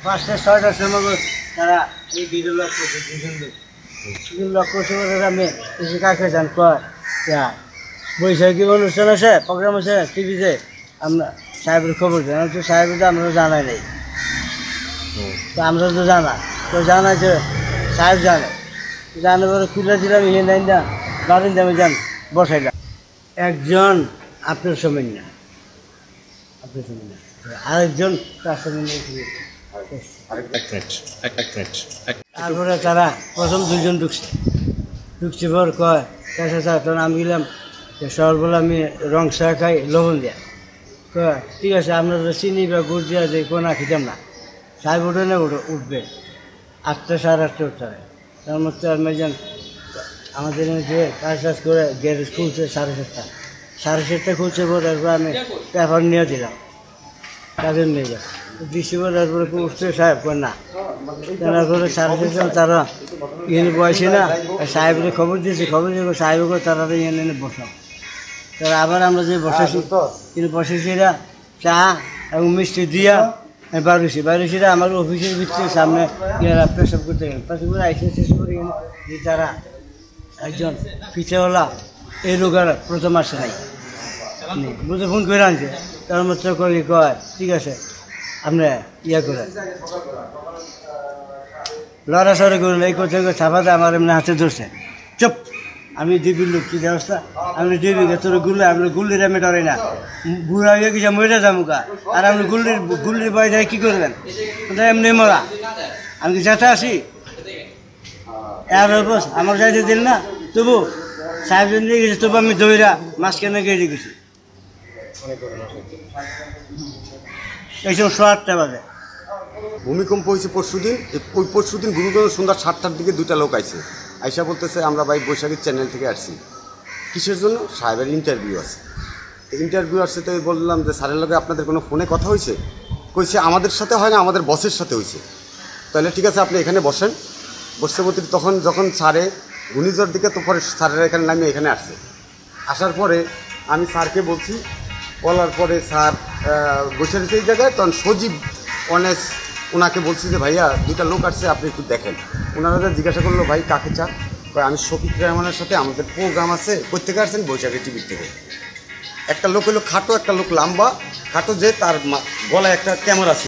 5টা 6টার সময় তারা এই ভিডিও লক করছে দুজন লক করছে আমি এসে কাকে যান কয় বৈশাখী অনুষ্ঠান আছে প্রোগ্রাম আছে টিভিতে আমরা সাহেবের খবর দেন সাহেবের তো আমরা জানাই নাই তো আমরা তো জানা তো জানাইছে সাহেব জানে পরে খুলে দিলাম ইয়ে নাই না বাড়ির দামে যান বসাইলাম একজন আপনার সময় না আরেকজন তার সময় তারপরে তারা প্রথম দুজন ঢুকছে পর কয় তখন আমি গেলাম শহর বলে আমি রং চা খাই লবণ দিয়া কয় ঠিক আছে আপনার চিনি বা গুড় দিয়া যে কোনা খেতাম না সাহেব উঠে না উঠবে 8টা 8:30 উঠতে হয় তার মধ্যে আমি যান আমাদের যে কাজ করে গ্যারেজ খুলছে 7:30 7:30 খুলছে পর তারপর আমি পেপার নিয়ে দিলাম কাজের নিয়ে যাই ডিসেম্বর তারপরে উঠছে সাহেব কয় না তারপরে 7:30 তারা ইয়ে বয়সে না সাহেবের খবর দিয়েছে খবর দিয়ে সাহেবকে তারা এনে বসাম তারা আবার আমরা যে বসেছি কিন্তু বসেছিরা চা এবং মিষ্টি দিয়া বাইরেছিরা আমার অফিসের ভিতরে সামনে ইয়ারা পেশাব করতে গেলেন পেশাব করে আইসে শেষ করে গেলেন যে তারা একজন পিছেওয়ালা এই রোগের প্রথম আসে নাই বুঝে ফোন করে আনছে তার মধ্যে কয় ঠিক আছে আপনি ইয়ে করেন লড়াচড়ি করুন এই কথা ছাপাতে আমার এমনি হাতে ধরছে চুপ আমি দিবির লোক কি ব্যবস্থা আপনি দিবি তোর আপনি গুল্লির আমি ডরে না বুড়া হয়ে গেছে মরে যাবুকা আর আপনি গুল্লির বয় যায় কী করবেন এমনি মরা আমি কি যেতে আসি বস আমার যাইতে দিন না তবু সাহেবজন দিয়ে গেছে তবু আমি দইরা মাঝখানে গেড়ে গেছি এইসব 8টা বাজে ভূমিকম্প হয়েছে পরশুদিন ওই পরশুদিন গুরুগঞ্জ সন্ধ্যা 7টার দিকে 2টা লোক আইছে আইসা বলতেছে আমরা ভাই বৈশাখীর চ্যানেল থেকে আসছি কিসের জন্য সাহেবের ইন্টারভিউ আছে ইন্টারভিউ আসছে তো বললাম যে স্যারের লগে আপনাদের কোনো ফোনে কথা হয়েছে কইছে আমাদের সাথে হয় না আমাদের বসের সাথে হয়েছে তাহলে ঠিক আছে আপনি এখানে বসেন বসতে বলতে তখন যখন স্যারে ঘূর্ণিঝড় দিকে তো পরে স্যারেরা এখানে নামিয়ে এখানে আসছে আসার পরে আমি স্যারকে বলছি বলার পরে স্যার বসে রয়েছে এই জায়গায় তখন সজীব অনেস ওনাকে বলছি যে ভাইয়া 2টা লোক আসছে আপনি একটু দেখেন ওনারা জিজ্ঞাসা করলো ভাই কাকে চান আমি শফিক রহমানের সাথে আমাদের প্রোগ্রাম আছে কোথেকে আসছেন বৈশাখী টিভির থেকে একটা লোক হলো খাটো একটা লোক লম্বা খাটো যে তার গলায় একটা ক্যামেরা আছে